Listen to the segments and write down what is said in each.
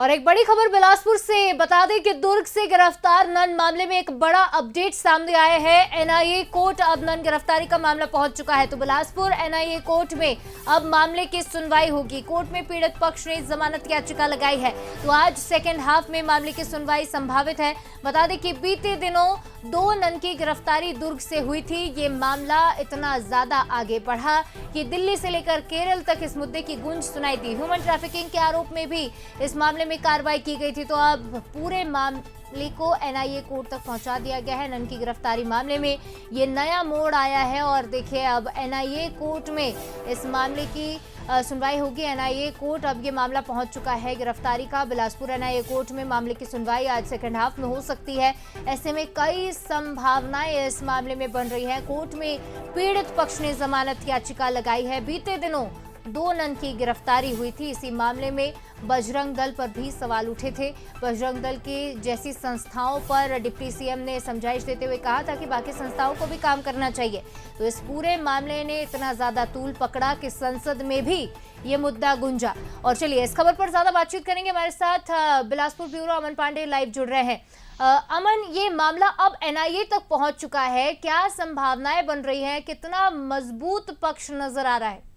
और एक बड़ी खबर बिलासपुर से बता दें कि दुर्ग से गिरफ्तार नन मामले में एक बड़ा अपडेट सामने आया है। एनआईए कोर्ट अब नन गिरफ्तारी का मामला पहुंच चुका है, तो बिलासपुर एनआईए कोर्ट में अब मामले की सुनवाई होगी। कोर्ट में पीड़ित पक्ष ने जमानत याचिका लगाई है, तो आज सेकेंड हाफ में मामले की सुनवाई संभावित है। बता दें कि बीते दिनों 2 नन की गिरफ्तारी दुर्ग से हुई थी। ये मामला इतना ज्यादा आगे बढ़ा कि दिल्ली से लेकर केरल तक इस मुद्दे की गूंज सुनाई दी। ह्यूमन ट्रैफिकिंग के आरोप में भी इस मामले में कार्रवाई की गई थी, तो अब पूरे मामले को एनआईए कोर्ट तक पहुंचा दिया गया है। नन की गिरफ्तारी मामले में ये नया मोड़ आया है और देखिए अब एनआईए कोर्ट में इस मामले की सुनवाई होगी। एनआईए कोर्ट अब ये मामला पहुंच चुका है गिरफ्तारी का। बिलासपुर एनआईए कोर्ट में मामले की सुनवाई आज सेकेंड हाफ में हो सकती है। ऐसे में कई संभावनाएं इस मामले में बन रही है। कोर्ट में पीड़ित पक्ष ने जमानत याचिका लगाई है। बीते दिनों 2 नन की गिरफ्तारी हुई थी। इसी मामले में बजरंग दल पर भी सवाल उठे थे। बजरंग दल की जैसी संस्थाओं पर डिप्टी सीएम ने समझाइश देते हुए कहा था कि बाकी संस्थाओं को भी काम करना चाहिए। तो इस पूरे मामले ने इतना ज्यादा तूल पकड़ा कि संसद में भी ये मुद्दा गुंजा। और चलिए इस खबर पर ज्यादा बातचीत करेंगे। हमारे साथ बिलासपुर ब्यूरो अमन पांडे लाइव जुड़ रहे हैं। अमन, ये मामला अब एनआईए तक पहुंच चुका है, क्या संभावनाएं बन रही हैं, कितना मजबूत पक्ष नजर आ रहा है?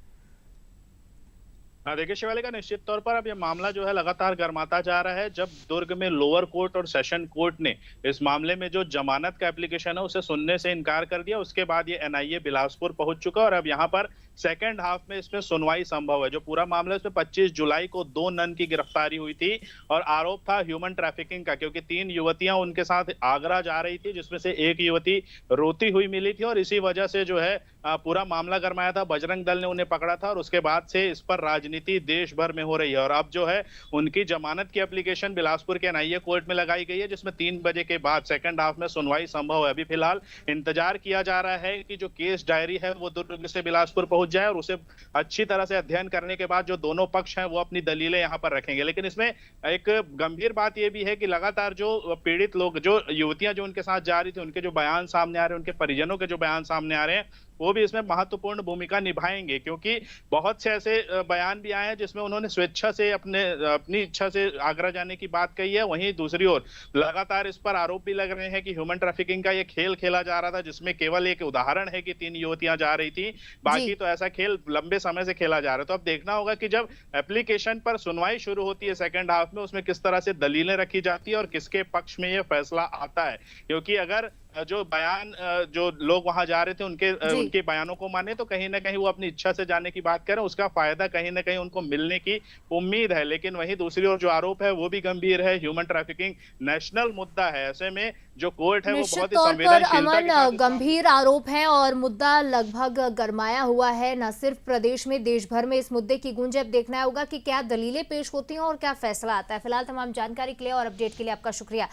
हाँ, देखिए शिवालिका, निश्चित तौर पर अब ये मामला जो है लगातार गर्माता जा रहा है। जब दुर्ग में लोअर कोर्ट और सेशन कोर्ट ने इस मामले में जो जमानत का एप्लीकेशन है उसे सुनने से इनकार कर दिया, उसके बाद ये एनआईए बिलासपुर पहुंच चुका और अब यहाँ पर सेकेंड हाफ में इसमें सुनवाई संभव है। जो पूरा मामला इसमें 25 जुलाई को 2 नन की गिरफ्तारी हुई थी और आरोप था ह्यूमन ट्रैफिकिंग का, क्योंकि 3 युवतियां उनके साथ आगरा जा रही थी, जिसमें से एक युवती रोती हुई मिली थी और इसी वजह से जो है पूरा मामला गरमाया था। बजरंग दल ने उन्हें पकड़ा था और उसके बाद से इस पर राजनीति देश भर में हो रही है। और अब जो है उनकी जमानत की एप्लीकेशन बिलासपुर के एनआईए कोर्ट में लगाई गई है, जिसमें 3 बजे के बाद सेकंड हाफ में सुनवाई संभव है। अभी फिलहाल इंतजार किया जा रहा है कि जो केस डायरी है वो दुर्ग से बिलासपुर पहुंच जाए और उसे अच्छी तरह से अध्ययन करने के बाद जो दोनों पक्ष हैं वो अपनी दलीलें यहाँ पर रखेंगे। लेकिन इसमें एक गंभीर बात यह भी है कि लगातार जो पीड़ित लोग, जो युवतियां जो उनके साथ जा रही थी, उनके जो बयान सामने आ रहे हैं, उनके परिजनों के जो बयान सामने आ रहे हैं, वो भी इसमें महत्वपूर्ण भूमिका निभाएंगे। क्योंकि बहुत से ऐसे बयान भी आए हैं जिसमें उन्होंने स्वेच्छा से अपनी इच्छा से आगरा जाने की बात कही है। वहीं दूसरी ओर लगातार इस पर आरोप भी लग रहे हैं कि ह्यूमन ट्रैफिकिंग का ये खेल खेला जा रहा था, जिसमें केवल एक उदाहरण है कि 3 युवतियां जा रही थी, बाकी तो ऐसा खेल लंबे समय से खेला जा रहा है। तो अब देखना होगा कि जब एप्लीकेशन पर सुनवाई शुरू होती है सेकंड हाफ में, उसमें किस तरह से दलीलें रखी जाती है और किसके पक्ष में यह फैसला आता है। क्योंकि अगर जो बयान जो लोग वहां जा रहे थे उनके बयानों को माने तो कहीं ना कहीं वो अपनी इच्छा से जाने की बात करें, उसका फायदा कहीं ना कहीं उनको मिलने की उम्मीद है। लेकिन वहीं दूसरी ओर जो आरोप है वो भी गंभीर है। ह्यूमन ट्रैफिकिंग नेशनल मुद्दा है। ऐसे में जो कोर्ट है वो बहुत ही संवेदनशीलता के साथ गंभीर आरोप है और मुद्दा लगभग गरमाया हुआ है, न सिर्फ प्रदेश में, देश भर में इस मुद्दे की गूंज। अब देखना होगा कि क्या दलीलें पेश होती हैं और क्या फैसला आता है। फिलहाल तमाम जानकारी के लिए और अपडेट के लिए आपका शुक्रिया।